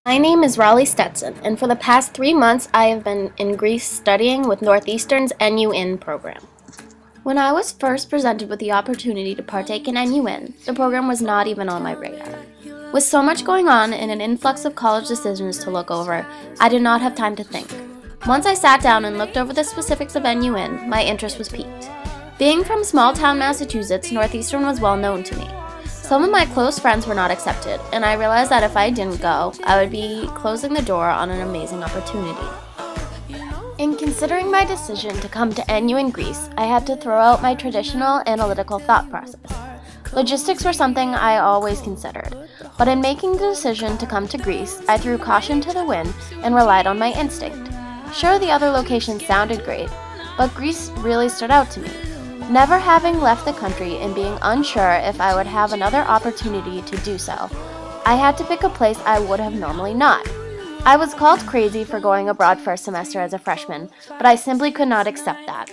My name is Raleigh Stetson, and for the past 3 months I have been in Greece studying with Northeastern's NUin program. When I was first presented with the opportunity to partake in NUin, the program was not even on my radar. With so much going on and an influx of college decisions to look over, I did not have time to think. Once I sat down and looked over the specifics of NUin, my interest was piqued. Being from small-town Massachusetts, Northeastern was well known to me. Some of my close friends were not accepted, and I realized that if I didn't go, I would be closing the door on an amazing opportunity. In considering my decision to come to NUin Greece, I had to throw out my traditional analytical thought process. Logistics were something I always considered, but in making the decision to come to Greece, I threw caution to the wind and relied on my instinct. Sure, the other locations sounded great, but Greece really stood out to me. Never having left the country and being unsure if I would have another opportunity to do so, I had to pick a place I would have normally not. I was called crazy for going abroad for a semester as a freshman, but I simply could not accept that.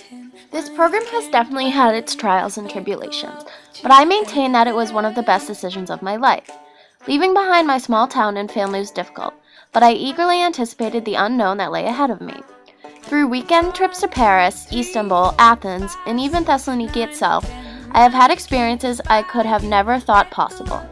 This program has definitely had its trials and tribulations, but I maintain that it was one of the best decisions of my life. Leaving behind my small town and family was difficult, but I eagerly anticipated the unknown that lay ahead of me. Through weekend trips to Paris, Istanbul, Athens, and even Thessaloniki itself, I have had experiences I could have never thought possible.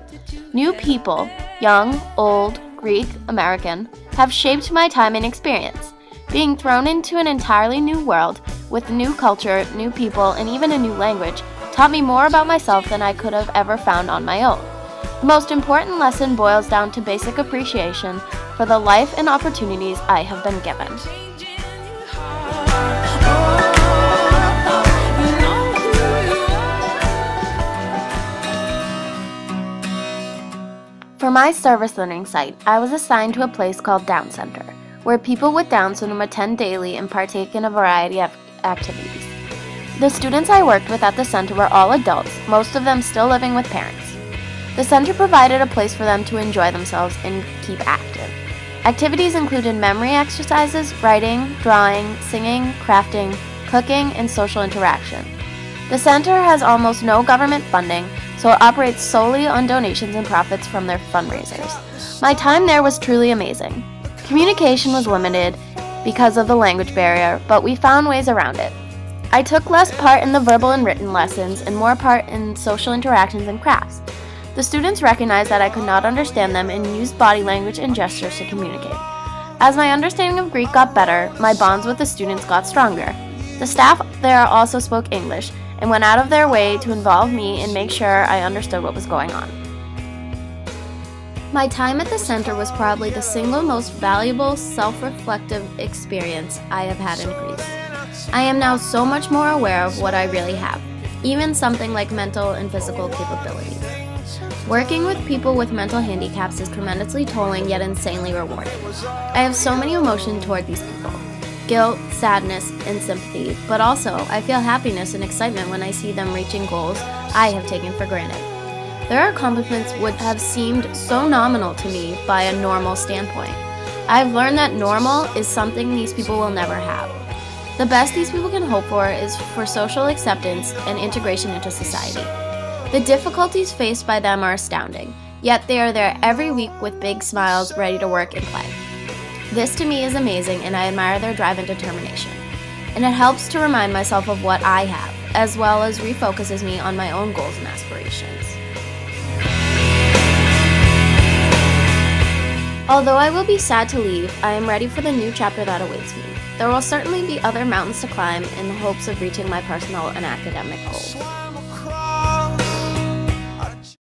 New people, young, old, Greek, American, have shaped my time and experience. Being thrown into an entirely new world, with new culture, new people, and even a new language, taught me more about myself than I could have ever found on my own. The most important lesson boils down to basic appreciation for the life and opportunities I have been given. For my service learning site, I was assigned to a place called Down Center, where people with Down syndrome attend daily and partake in a variety of activities. The students I worked with at the center were all adults, most of them still living with parents. The center provided a place for them to enjoy themselves and keep active. Activities included memory exercises, writing, drawing, singing, crafting, cooking, and social interaction. The center has almost no government funding, so it operates solely on donations and profits from their fundraisers. My time there was truly amazing. Communication was limited because of the language barrier, but we found ways around it. I took less part in the verbal and written lessons and more part in social interactions and crafts. The students recognized that I could not understand them and used body language and gestures to communicate. As my understanding of Greek got better, my bonds with the students got stronger. The staff there also spoke English and went out of their way to involve me and make sure I understood what was going on. My time at the center was probably the single most valuable, self-reflective experience I have had in Greece. I am now so much more aware of what I really have, even something like mental and physical capabilities. Working with people with mental handicaps is tremendously tolling yet insanely rewarding. I have so many emotions toward these people. Guilt, sadness, and sympathy, but also I feel happiness and excitement when I see them reaching goals I have taken for granted. Their accomplishments would have seemed so nominal to me by a normal standpoint. I've learned that normal is something these people will never have. The best these people can hope for is for social acceptance and integration into society. The difficulties faced by them are astounding, yet they are there every week with big smiles, ready to work and play. This to me is amazing, and I admire their drive and determination. And it helps to remind myself of what I have, as well as refocuses me on my own goals and aspirations. Although I will be sad to leave, I am ready for the new chapter that awaits me. There will certainly be other mountains to climb in the hopes of reaching my personal and academic goals.